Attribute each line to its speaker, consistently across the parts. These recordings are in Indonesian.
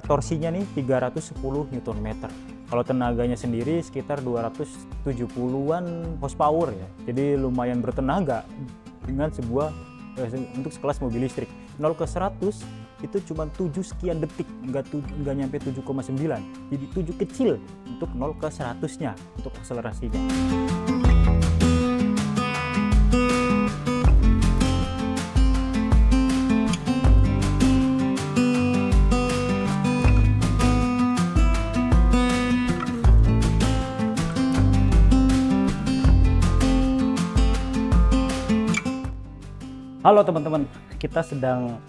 Speaker 1: torsinya nih 310 Nm. Kalau tenaganya sendiri sekitar 270-an horsepower ya. Jadi lumayan bertenaga dengan sebuah untuk sekelas mobil listrik. 0 ke 100 itu cuma 7 sekian detik, nggak nyampe 7,9. Jadi 7 kecil untuk 0 ke 100-nya untuk akselerasinya. Halo teman-teman, kita sedang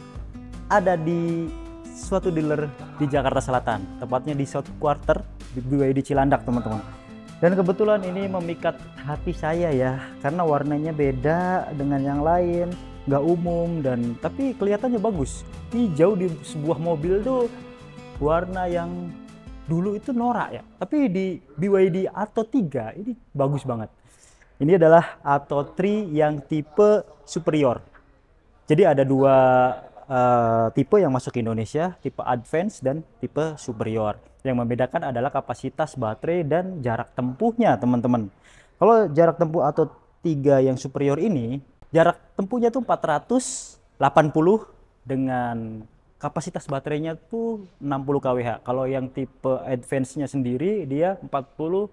Speaker 1: ada di suatu dealer di Jakarta Selatan, tepatnya di South Quarter di BYD Cilandak teman-teman. Dan kebetulan ini memikat hati saya ya, karena warnanya beda dengan yang lain, nggak umum dan tapi kelihatannya bagus. Hijau di sebuah mobil tuh warna yang dulu itu norak ya, tapi di BYD Atto 3 ini bagus banget. Ini adalah Atto 3 yang tipe superior. Jadi ada dua tipe yang masuk ke Indonesia, tipe advance dan tipe superior. Yang membedakan adalah kapasitas baterai dan jarak tempuhnya, teman-teman. Kalau jarak tempuh Atto 3 yang superior ini, jarak tempuhnya tuh 480 dengan kapasitas baterainya tuh 60 kWh. Kalau yang tipe advance-nya sendiri dia 49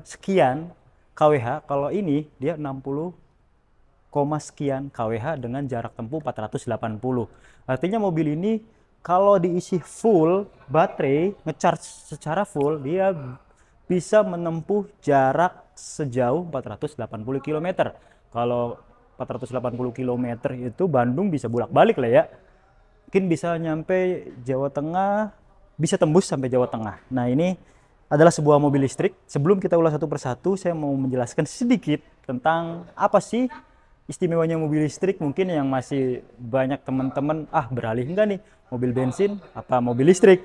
Speaker 1: sekian kWh. Kalau ini dia 60 sekian kWh dengan jarak tempuh 480. Artinya mobil ini kalau diisi full baterai, ngecharge secara full, dia bisa menempuh jarak sejauh 480 km. Kalau 480 km itu Bandung bisa bolak-balik lah ya. Mungkin bisa nyampe Jawa Tengah, bisa tembus sampai Jawa Tengah. Nah, ini adalah sebuah mobil listrik. Sebelum kita ulas satu persatu, saya mau menjelaskan sedikit tentang apa sih istimewanya mobil listrik. Mungkin yang masih banyak teman-teman beralih enggak nih mobil bensin apa mobil listrik.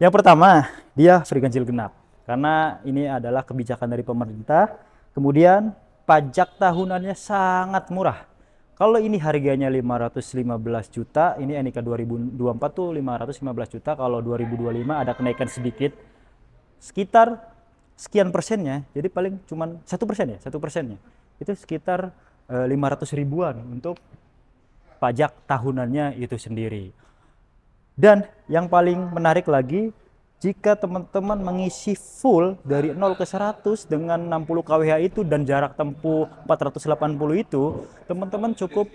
Speaker 1: Yang pertama, dia free ganjil genap karena ini adalah kebijakan dari pemerintah. Kemudian pajak tahunannya sangat murah. Kalau ini harganya 515 juta, ini NIK 2024 tuh 515 juta. Kalau 2025 ada kenaikan sedikit sekitar sekian persennya, jadi paling cuman 1% ya, 1%-nya itu sekitar 500 ribuan untuk pajak tahunannya itu sendiri. Dan yang paling menarik lagi, jika teman-teman mengisi full dari 0 ke 100 dengan 60 kWh itu dan jarak tempuh 480 itu, teman-teman cukup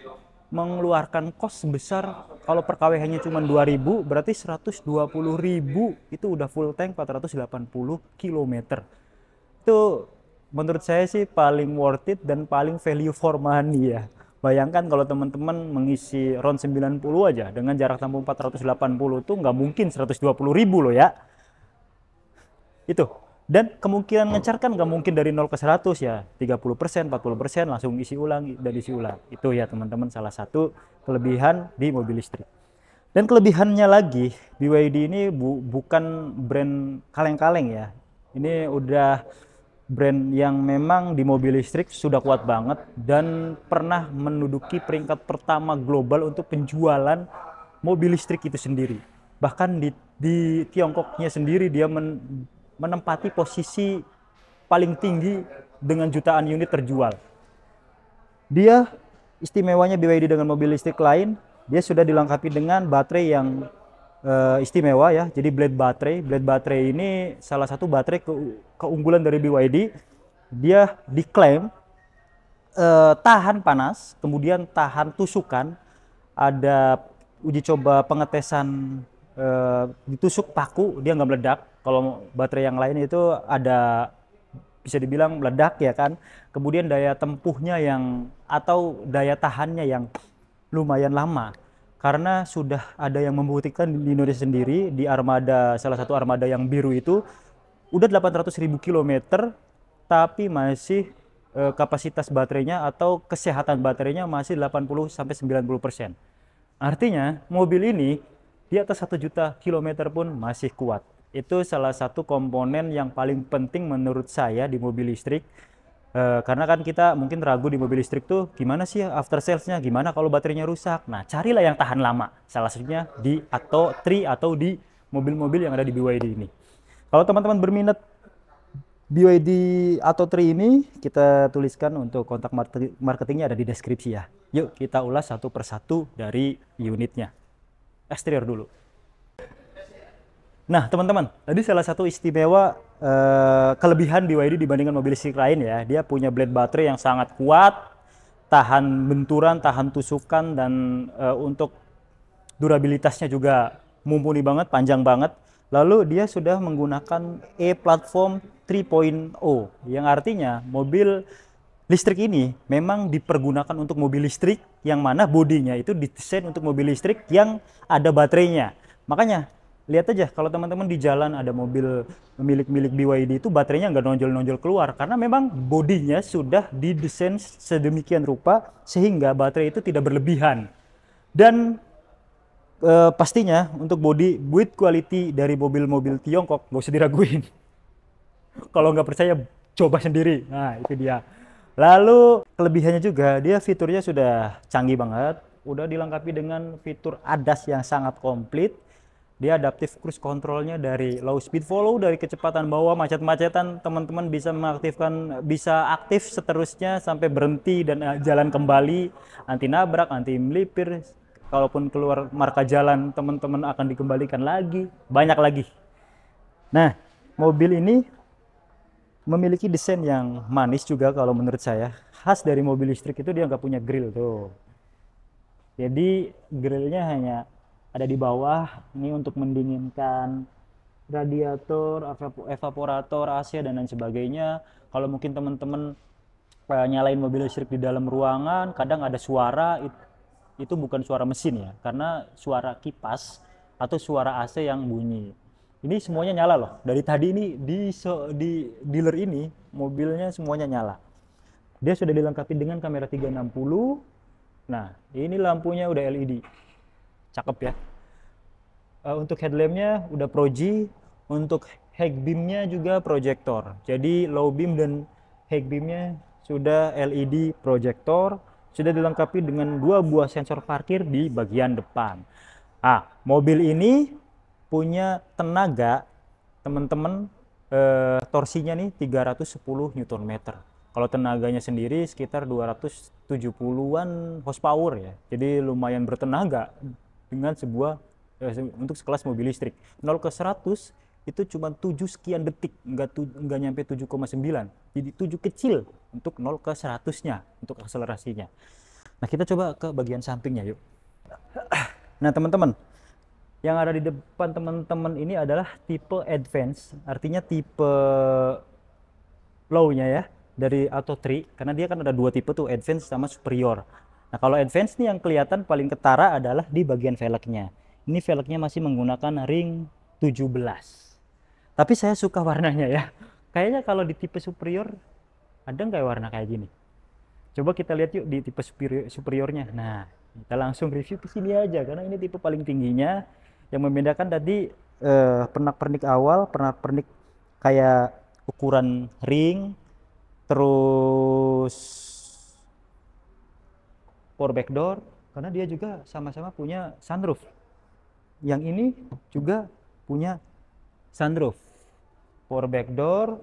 Speaker 1: mengeluarkan kos sebesar, kalau per kWh-nya cuma 2.000, berarti 120.000 itu udah full tank 480 km. Itu menurut saya sih paling worth it dan paling value for money ya. Bayangkan kalau teman-teman mengisi RON 90 aja dengan jarak tempuh 480 tuh nggak mungkin 120.000 loh ya. Itu. Dan kemungkinan nge-charge kan nggak mungkin dari 0 ke 100 ya. 30%, 40% langsung isi ulang dan isi ulang. Itu ya teman-teman salah satu kelebihan di mobil listrik. Dan kelebihannya lagi, BYD ini bukan brand kaleng-kaleng ya. Ini udah brand yang memang di mobil listrik sudah kuat banget dan pernah menduduki peringkat pertama global untuk penjualan mobil listrik itu sendiri. Bahkan di Tiongkoknya sendiri dia menempati posisi paling tinggi dengan jutaan unit terjual. Dia istimewanya BYD dengan mobil listrik lain, dia sudah dilengkapi dengan baterai yang istimewa ya. Jadi blade baterai ini salah satu baterai keunggulan dari BYD. Dia diklaim tahan panas, kemudian tahan tusukan. Ada uji coba pengetesan ditusuk paku dia nggak meledak. Kalau baterai yang lain itu ada bisa dibilang meledak ya kan. Kemudian daya tempuhnya atau daya tahannya yang lumayan lama. Karena sudah ada yang membuktikan di Indonesia sendiri, di armada, salah satu armada yang biru itu udah 800.000 km, tapi masih kapasitas baterainya atau kesehatan baterainya masih 80-90%. Artinya mobil ini di atas 1 juta kilometer pun masih kuat. Itu salah satu komponen yang paling penting menurut saya di mobil listrik. Karena kan kita mungkin ragu di mobil listrik tuh gimana sih after salesnya, gimana kalau baterainya rusak. Nah, carilah yang tahan lama. Salah satunya di Atto 3 atau di mobil-mobil yang ada di BYD ini. Kalau teman-teman berminat BYD Atto 3 ini, kita tuliskan untuk kontak marketingnya ada di deskripsi ya. Yuk kita ulas satu persatu dari unitnya. Eksterior dulu. Nah teman-teman, tadi salah satu istimewa kelebihan BYD dibandingkan mobil listrik lain ya, dia punya blade baterai yang sangat kuat, tahan benturan, tahan tusukan, dan untuk durabilitasnya juga mumpuni banget, panjang banget. Lalu dia sudah menggunakan E-Platform 3.0 yang artinya mobil listrik ini memang dipergunakan untuk mobil listrik yang mana bodinya itu didesain untuk mobil listrik yang ada baterainya. Makanya lihat aja kalau teman-teman di jalan ada mobil milik BYD itu baterainya nggak nonjol-nonjol keluar karena memang bodinya sudah didesain sedemikian rupa sehingga baterai itu tidak berlebihan. Dan pastinya untuk body build quality dari mobil-mobil Tiongkok nggak usah diraguin. Kalau nggak percaya coba sendiri. Nah itu dia. Lalu kelebihannya juga dia fiturnya sudah canggih banget, udah dilengkapi dengan fitur ADAS yang sangat komplit. Dia adaptive cruise controlnya dari low speed follow, dari kecepatan bawah macet-macetan teman-teman bisa mengaktifkan, bisa aktif seterusnya sampai berhenti dan jalan kembali, anti nabrak, anti melipir. Kalaupun keluar marka jalan teman-teman akan dikembalikan lagi, banyak lagi. Nah mobil ini memiliki desain yang manis juga kalau menurut saya. Khas dari mobil listrik itu dia nggak punya grill tuh. Jadi grillnya hanya ada di bawah, ini untuk mendinginkan radiator, evaporator, AC dan lain sebagainya. Kalau mungkin teman-teman nyalain mobil listrik di dalam ruangan, kadang ada suara, itu bukan suara mesin ya, karena suara kipas atau suara AC yang bunyi. Ini semuanya nyala loh. Dari tadi ini di dealer ini mobilnya semuanya nyala. Dia sudah dilengkapi dengan kamera 360. Nah, ini lampunya udah LED. Cakep ya. Untuk headlampnya udah Pro-G. Untuk high beamnya juga proyektor. Jadi low beam dan high beamnya sudah LED proyektor. Sudah dilengkapi dengan 2 buah sensor parkir di bagian depan. Mobil ini punya tenaga teman-teman torsinya nih 310 Nm. Kalau tenaganya sendiri sekitar 270-an horsepower ya. Jadi lumayan bertenaga dengan sebuah untuk sekelas mobil listrik. 0 ke 100 itu cuma 7 sekian detik, enggak nyampe 7,9. Jadi 7 kecil untuk 0 ke 100-nya untuk akselerasinya. Nah, kita coba ke bagian sampingnya yuk. Nah, teman-teman, yang ada di depan teman-teman ini adalah tipe advance, artinya tipe low-nya ya, dari Atto 3, karena dia kan ada 2 tipe tuh, advance sama superior. Nah, kalau advance nih yang kelihatan paling ketara adalah di bagian velgnya. Ini velgnya masih menggunakan ring 17. Tapi saya suka warnanya ya. Kayaknya kalau di tipe superior ada nggak warna kayak gini? Coba kita lihat yuk di tipe superiornya. Nah, kita langsung review ke sini aja karena ini tipe paling tingginya. Yang membedakan tadi pernak-pernik awal, pernak-pernik kayak ukuran ring, terus power back door, karena dia juga sama-sama punya sunroof. Yang ini juga punya sunroof, power back door,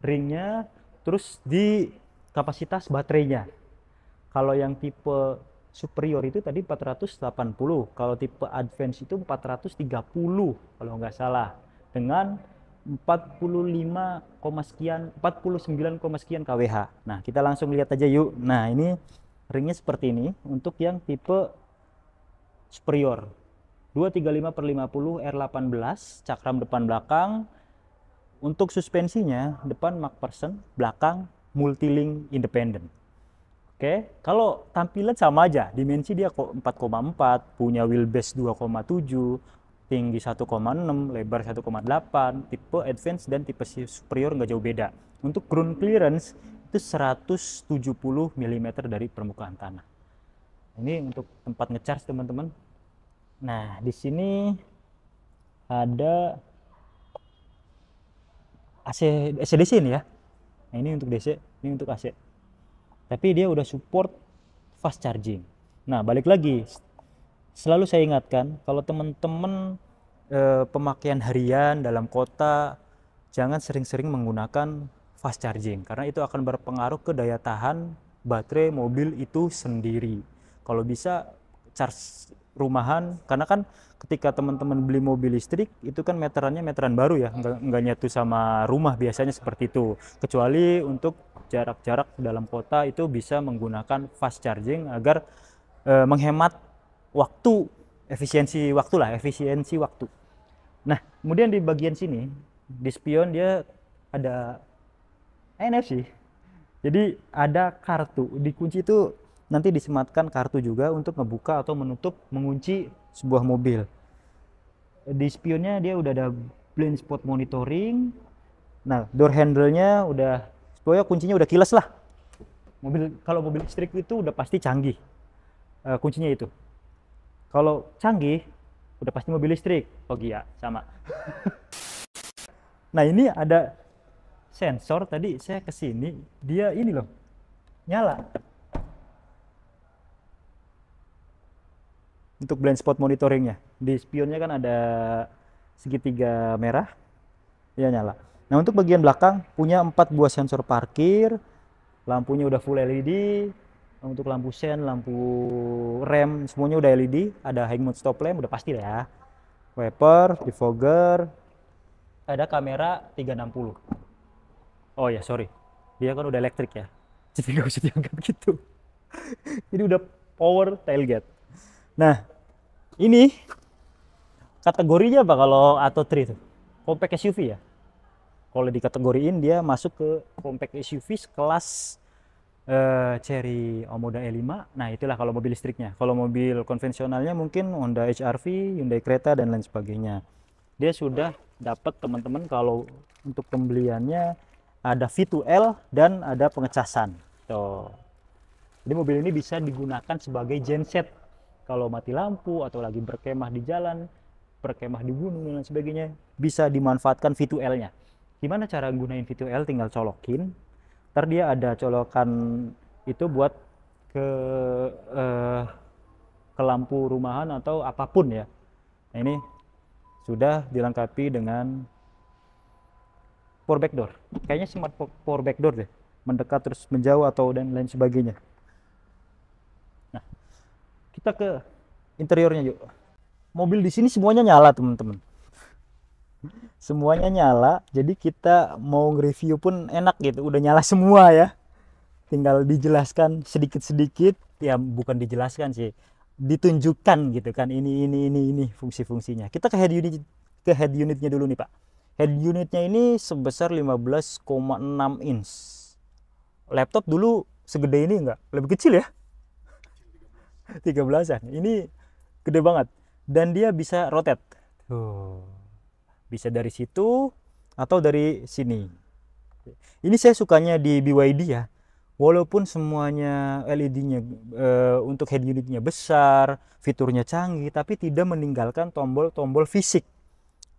Speaker 1: ringnya, terus di kapasitas baterainya. Kalau yang tipe superior itu tadi 480, kalau tipe advance itu 430 kalau nggak salah, dengan 49, sekian kWh. Nah, kita langsung lihat aja yuk. Nah, ini ringnya seperti ini untuk yang tipe superior. 235/50 R18, cakram depan belakang. Untuk suspensinya, depan MacPherson, belakang multilink independen. Oke, kalau tampilan sama aja, dimensi dia 4,4, punya wheelbase 2,7, tinggi 1,6, lebar 1,8, tipe advance dan tipe superior nggak jauh beda. Untuk ground clearance itu 170 mm dari permukaan tanah. Ini untuk tempat ngecharge teman-teman. Nah, di sini ada AC DC ini ya. Nah, ini untuk DC, ini untuk AC. Tapi dia udah support fast charging. Nah, balik lagi, selalu saya ingatkan kalau teman-teman pemakaian harian dalam kota, jangan sering-sering menggunakan fast charging karena itu akan berpengaruh ke daya tahan baterai mobil itu sendiri. Kalau bisa charge rumahan, karena kan ketika teman-teman beli mobil listrik itu kan meterannya meteran baru ya, nggak nyatu sama rumah biasanya seperti itu, kecuali untuk jarak-jarak dalam kota itu bisa menggunakan fast charging agar menghemat waktu, efisiensi waktu. Nah, kemudian di bagian sini di spion dia ada NFC. Jadi ada kartu, di kunci itu nanti disematkan kartu juga untuk ngebuka atau menutup, mengunci sebuah mobil. Di spionnya dia udah ada blind spot monitoring. Nah, door handle-nya udah, pokoknya kuncinya udah kilas lah. Kalau mobil listrik itu udah pasti canggih. Kuncinya itu. Kalau canggih, udah pasti mobil listrik. Oh iya, sama. Nah, ini ada sensor, tadi saya kesini, dia ini loh, nyala. Untuk blind spot monitoringnya, di spionnya kan ada segitiga merah, dia nyala. Nah, untuk bagian belakang punya 4 buah sensor parkir, lampunya udah full LED, untuk lampu sen, lampu rem, semuanya udah LED, ada high mode stop lamp, udah pasti lah ya. Wiper, defogger, ada kamera 360. Oh ya, sorry, dia kan udah elektrik ya, jadi nggak usah diangkat gitu. Jadi udah power tailgate. Nah, ini kategorinya apa kalau Atto 3 itu? Compact SUV ya. Kalau dikategoriin dia masuk ke compact SUV kelas Chery Omoda E5. Nah, itulah kalau mobil listriknya. Kalau mobil konvensionalnya mungkin Honda HR-V, Hyundai Creta dan lain sebagainya. Dia sudah dapat teman-teman kalau untuk pembeliannya ada V2L dan ada pengecasan. Tuh. Jadi mobil ini bisa digunakan sebagai genset kalau mati lampu atau lagi berkemah di jalan, berkemah di gunung dan lain sebagainya, bisa dimanfaatkan V2L-nya. Gimana cara gunain V2L? Tinggal colokin. Ntar dia ada colokan itu buat ke lampu rumahan atau apapun ya. Nah, ini sudah dilengkapi dengan power back door. Kayaknya smart power back door deh. Mendekat terus menjauh atau dan lain sebagainya. Nah, kita ke interiornya yuk. Mobil di sini semuanya nyala, teman-teman. Semuanya nyala, jadi kita mau nge-review pun enak gitu, udah nyala semua ya. Tinggal dijelaskan sedikit-sedikit, ya bukan dijelaskan sih, ditunjukkan gitu kan, ini fungsi-fungsinya. Kita ke head unitnya dulu nih Pak. Head unitnya ini sebesar 15,6 inch. Laptop dulu segede ini enggak? Lebih kecil ya? 13-an. Ini gede banget. Dan dia bisa rotate. Tuh. Bisa dari situ atau dari sini. Ini saya sukanya di BYD ya. Walaupun semuanya LED-nya untuk head unitnya besar, fiturnya canggih, tapi tidak meninggalkan tombol-tombol fisik.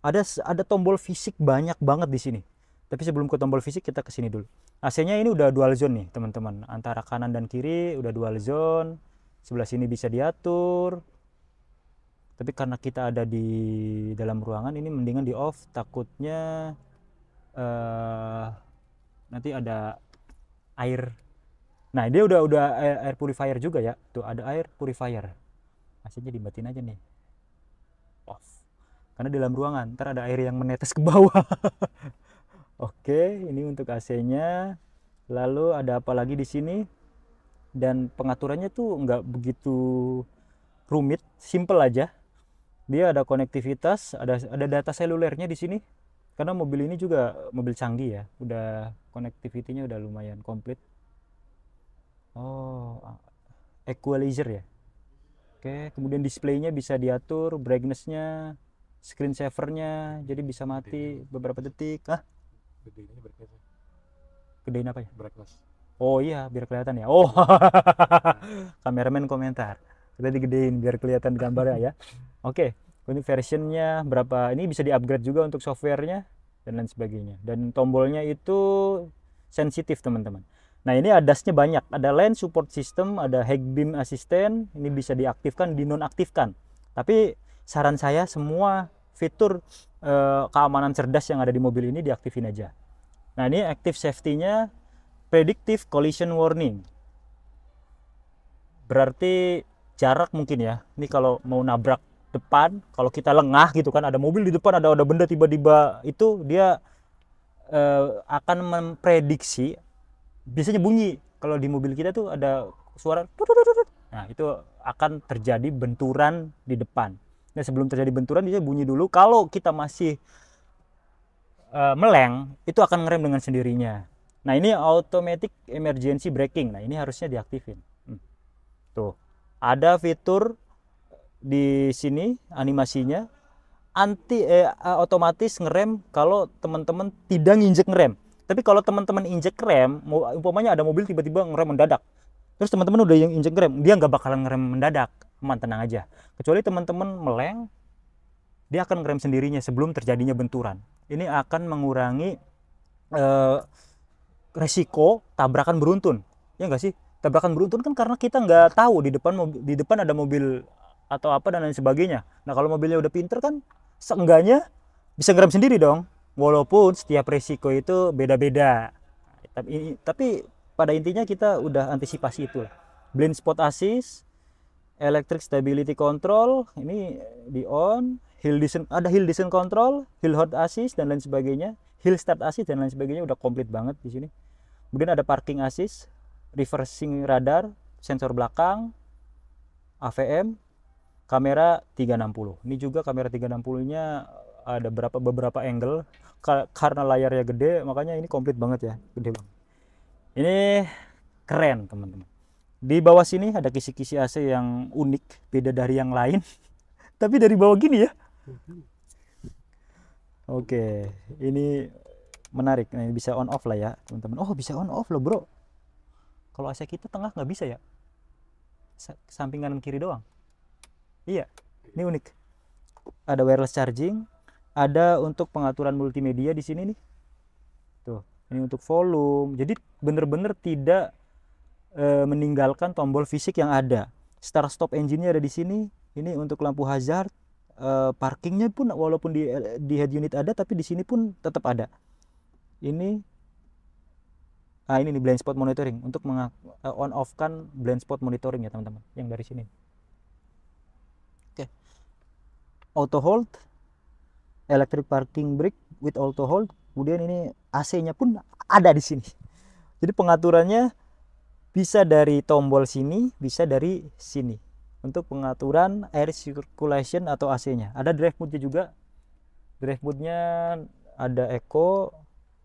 Speaker 1: Ada tombol fisik banyak banget di sini. Tapi sebelum ke tombol fisik kita ke sini dulu. AC-nya ini udah dual zone nih, teman-teman. Antara kanan dan kiri udah dual zone. Sebelah sini bisa diatur. Tapi karena kita ada di dalam ruangan, ini mendingan di off, takutnya nanti ada air. Nah, dia udah air purifier juga ya. Tuh ada air purifier. AC-nya dimatiin aja nih. Off. Karena di dalam ruangan ntar ada air yang menetes ke bawah. Oke, ini untuk AC-nya. Lalu ada apa lagi di sini? Dan pengaturannya tuh nggak begitu rumit, simple aja. Dia ada konektivitas, ada data selulernya di sini. Karena mobil ini juga mobil canggih ya, udah konektivitinya udah lumayan komplit. Oh, equalizer ya. Oke, kemudian displaynya bisa diatur, brightness-nya, screen saver-nya, jadi bisa mati beberapa detik.
Speaker 2: Gedein aja brightness.
Speaker 1: Gedein apa ya?
Speaker 2: Brightness.
Speaker 1: Oh iya, biar kelihatan ya. Oh, kameramen komentar. Kita digedein biar kelihatan gambarnya ya. Oke, untuk versionnya berapa? Ini bisa di-upgrade juga untuk softwarenya dan lain sebagainya. Dan tombolnya itu sensitif teman-teman. Nah ini ADAS-nya banyak, ada lane support system, ada high beam assistant, ini bisa diaktifkan, dinonaktifkan. Tapi saran saya semua fitur keamanan cerdas yang ada di mobil ini diaktifin aja. Nah ini active safety-nya predictive collision warning. Berarti jarak mungkin ya. Ini kalau mau nabrak depan, kalau kita lengah gitu kan, ada mobil di depan, ada benda tiba-tiba itu dia akan memprediksi, biasanya bunyi kalau di mobil kita tuh ada suara tutut. Nah itu akan terjadi benturan di depan. Nah sebelum terjadi benturan dia bunyi dulu. Kalau kita masih meleng itu akan ngerem dengan sendirinya. Nah ini automatic emergency braking. Nah ini harusnya diaktifin. Tuh ada fitur di sini animasinya otomatis ngerem kalau teman-teman tidak nginjek ngerem. Tapi kalau teman-teman injek rem, umpamanya ada mobil tiba-tiba ngerem mendadak, terus teman-teman udah yang injek rem, dia nggak bakalan ngerem mendadak, aman, tenang aja. Kecuali teman-teman meleng, dia akan ngerem sendirinya sebelum terjadinya benturan. Ini akan mengurangi resiko tabrakan beruntun, ya nggak sih? Tabrakan beruntun kan karena kita nggak tahu di depan ada mobil atau apa dan lain sebagainya. Nah kalau mobilnya udah pinter kan, seenggaknya bisa ngerem sendiri dong. Walaupun setiap resiko itu beda-beda, tapi pada intinya kita udah antisipasi itu. Blind spot assist, electric stability control, ini di on, ada hill descent control, hill hold assist dan lain sebagainya, hill start assist dan lain sebagainya, udah komplit banget di sini. Kemudian ada parking assist, reversing radar, sensor belakang, AVM, kamera 360. Ini juga kamera 360-nya ada beberapa angle karena layarnya gede, makanya ini komplit banget ya, gede banget. Ini keren teman-teman. Di bawah sini ada kisi-kisi AC yang unik, beda dari yang lain. Tapi dari bawah gini ya. Oke, ini menarik. Nah, bisa on off lah ya teman-teman. Oh bisa on off loh bro. Kalau AC kita tengah nggak bisa ya, samping kanan kiri doang. Iya, ini unik. Ada wireless charging, ada untuk pengaturan multimedia di sini nih. Tuh, ini untuk volume. Jadi bener-bener tidak meninggalkan tombol fisik yang ada. Start stop engine-nya ada di sini. Ini untuk lampu hazard. Parkingnya pun walaupun di head unit ada, tapi di sini pun tetap ada. Ini nih blind spot monitoring untuk on off kan blind spot monitoring ya teman-teman, yang dari sini. Oke. Auto hold, electric parking brake with auto hold. Kemudian ini AC-nya pun ada di sini. Jadi pengaturannya bisa dari tombol sini, bisa dari sini. Untuk pengaturan air circulation atau AC-nya. Ada drive mode-nya juga. Drive mode-nya ada eco,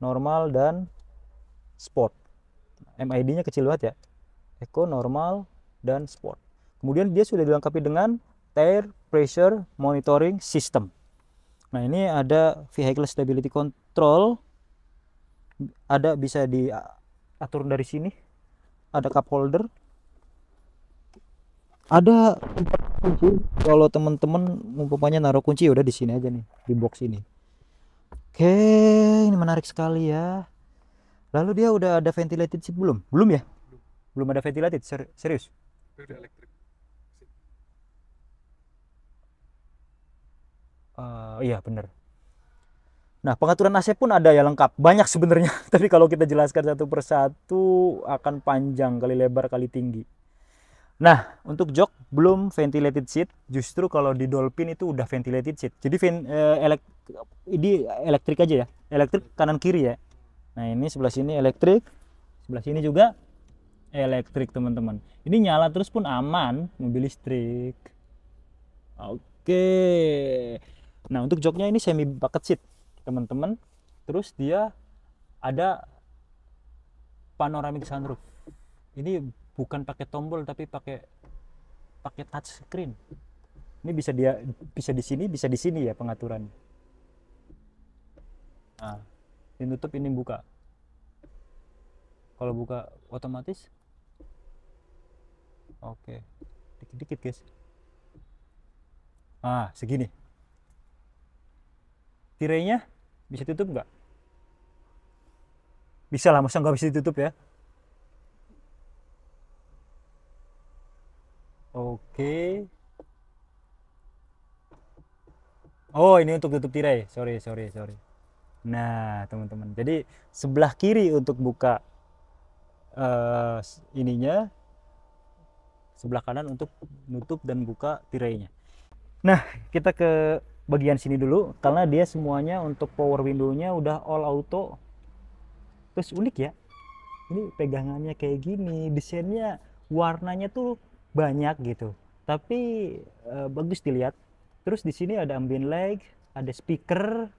Speaker 1: normal dan sport. MID-nya kecil banget ya. Eco, normal dan sport. Kemudian dia sudah dilengkapi dengan tire pressure monitoring system. Nah ini ada vehicle stability control, ada bisa diatur dari sini, ada cup holder, ada kunci. Kalau teman-teman umpamanya naruh kunci udah di sini aja nih, di box ini. Oke, ini menarik sekali ya. Lalu dia udah ada ventilated seat belum? Belum ya? Belum ada ventilated, serius?
Speaker 2: Udah elektrik.
Speaker 1: Iya bener. Nah pengaturan AC pun ada ya, lengkap, banyak sebenarnya. Tapi kalau kita jelaskan satu persatu akan panjang, kali lebar kali tinggi. Nah untuk jok belum ventilated seat, justru kalau di Dolphin itu udah ventilated seat. Jadi ini elektrik aja ya, elektrik kanan kiri ya. Nah ini sebelah sini elektrik, sebelah sini juga elektrik teman-teman. Ini nyala terus pun aman, mobil listrik. Oke. Nah untuk joknya ini semi bucket seat teman-teman. Terus dia ada panoramic sunroof. Ini bukan pakai tombol tapi pakai touch screen. Ini bisa di sini, bisa di sini ya pengaturannya. Nah, ini tutup, ini buka. Kalau buka otomatis. Oke. Dikit-dikit guys. Segini. Tirainya bisa tutup nggak? Bisa lah, masa nggak bisa ditutup ya? Oke. Oh, ini untuk tutup tirai. Sorry, sorry, sorry. Nah, teman-teman. Jadi sebelah kiri untuk buka ininya, sebelah kanan untuk nutup dan buka tirainya. Nah, kita ke bagian sini dulu karena dia semuanya untuk power window-nya udah all auto. Terus unik ya. Ini pegangannya kayak gini, desainnya warnanya tuh banyak gitu. Tapi bagus dilihat. Terus di sini ada ambient light, ada speaker.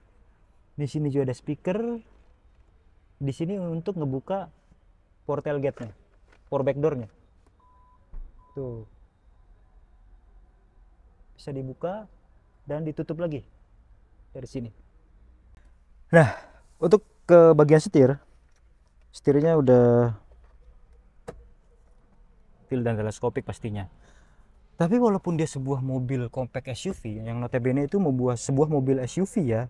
Speaker 1: Di sini juga ada speaker. Di sini untuk ngebuka portal gate-nya, power back door-nya. Tuh. Bisa dibuka dan ditutup lagi dari sini. Nah, untuk ke bagian setirnya udah tilt dan teleskopik pastinya. Tapi walaupun dia sebuah mobil compact SUV yang notabene itu membuat sebuah mobil SUV ya,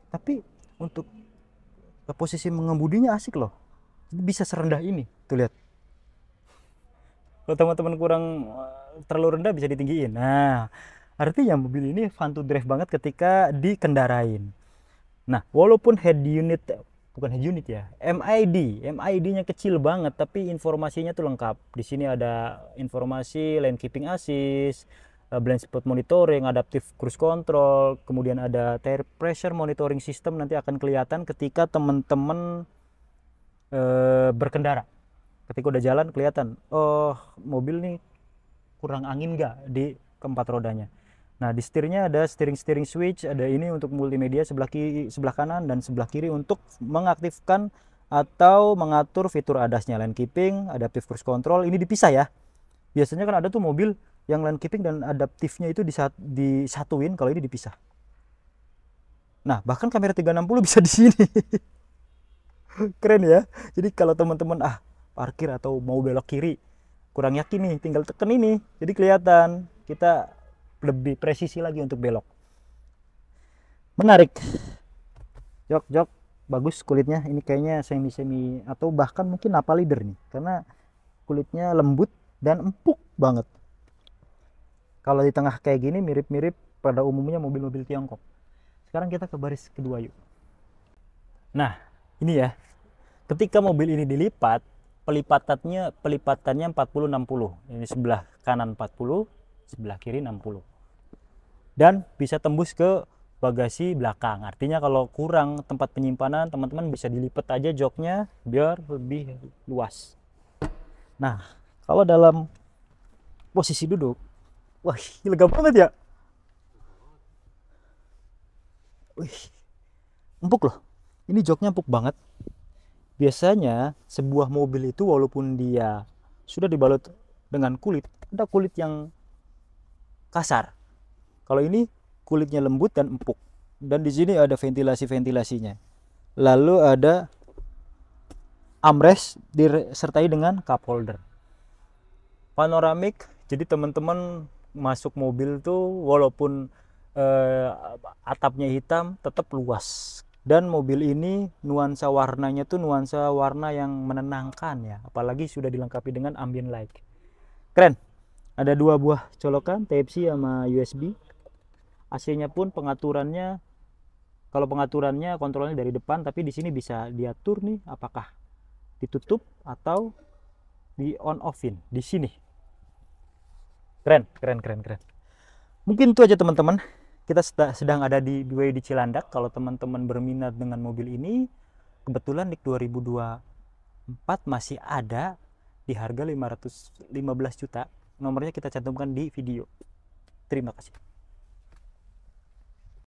Speaker 1: tapi untuk posisi mengemudinya asik loh. Bisa serendah ini, tuh lihat. Kalau teman-teman kurang terlalu rendah bisa ditinggiin. Nah, artinya mobil ini fun to drive banget ketika dikendarain. Nah, walaupun bukan head unit ya, MID-nya kecil banget, tapi informasinya tuh lengkap. Di sini ada informasi lane keeping assist, blind spot monitoring, adaptive cruise control, kemudian ada tire pressure monitoring system, nanti akan kelihatan ketika teman-teman berkendara. Ketika udah jalan kelihatan, oh mobil nih kurang angin nggak di keempat rodanya. Nah, di setirnya ada steering switch, ada ini untuk multimedia sebelah kiri, sebelah kanan dan sebelah kiri untuk mengaktifkan atau mengatur fitur ADAS-nya, lane keeping, adaptive cruise control. Ini dipisah ya. Biasanya kan ada tuh mobil yang lane keeping dan adaptifnya itu disatuin, kalau ini dipisah. Nah, bahkan kamera 360 bisa di sini. Keren ya. Jadi kalau teman-teman parkir atau mau belok kiri kurang yakin nih, tinggal tekan ini. Jadi kelihatan kita lebih presisi lagi untuk belok. Menarik. Jok bagus kulitnya. Ini kayaknya semi atau bahkan mungkin Nappa leather nih, karena kulitnya lembut dan empuk banget. Kalau di tengah kayak gini mirip-mirip pada umumnya mobil-mobil Tiongkok. Sekarang kita ke baris kedua yuk. Nah, ini ya. Ketika mobil ini dilipat, pelipatannya 40-60. Ini sebelah kanan 40, sebelah kiri 60. Dan bisa tembus ke bagasi belakang. Artinya kalau kurang tempat penyimpanan, teman-teman bisa dilipat aja joknya biar lebih luas. Nah, kalau dalam posisi duduk, wah, lega banget ya. Wih, empuk loh. Ini joknya empuk banget. Biasanya sebuah mobil itu walaupun dia sudah dibalut dengan kulit, ada kulit yang kasar. Kalau ini kulitnya lembut dan empuk. Dan di sini ada ventilasinya. Lalu ada armrest disertai dengan cup holder. Panoramik, jadi teman-teman masuk mobil tuh walaupun atapnya hitam tetap luas. Dan mobil ini nuansa warnanya tuh nuansa warna yang menenangkan ya, apalagi sudah dilengkapi dengan ambient light. Keren. Ada 2 buah colokan Type-C sama USB. AC-nya pun pengaturannya, kalau pengaturannya kontrolnya dari depan, tapi di sini bisa diatur nih apakah ditutup atau di on offin di sini. Keren. Mungkin itu aja teman-teman. Kita sedang ada di BYD Cilandak. Kalau teman-teman berminat dengan mobil ini, kebetulan di 2024 masih ada di harga 515 juta. Nomornya kita cantumkan di video. Terima kasih.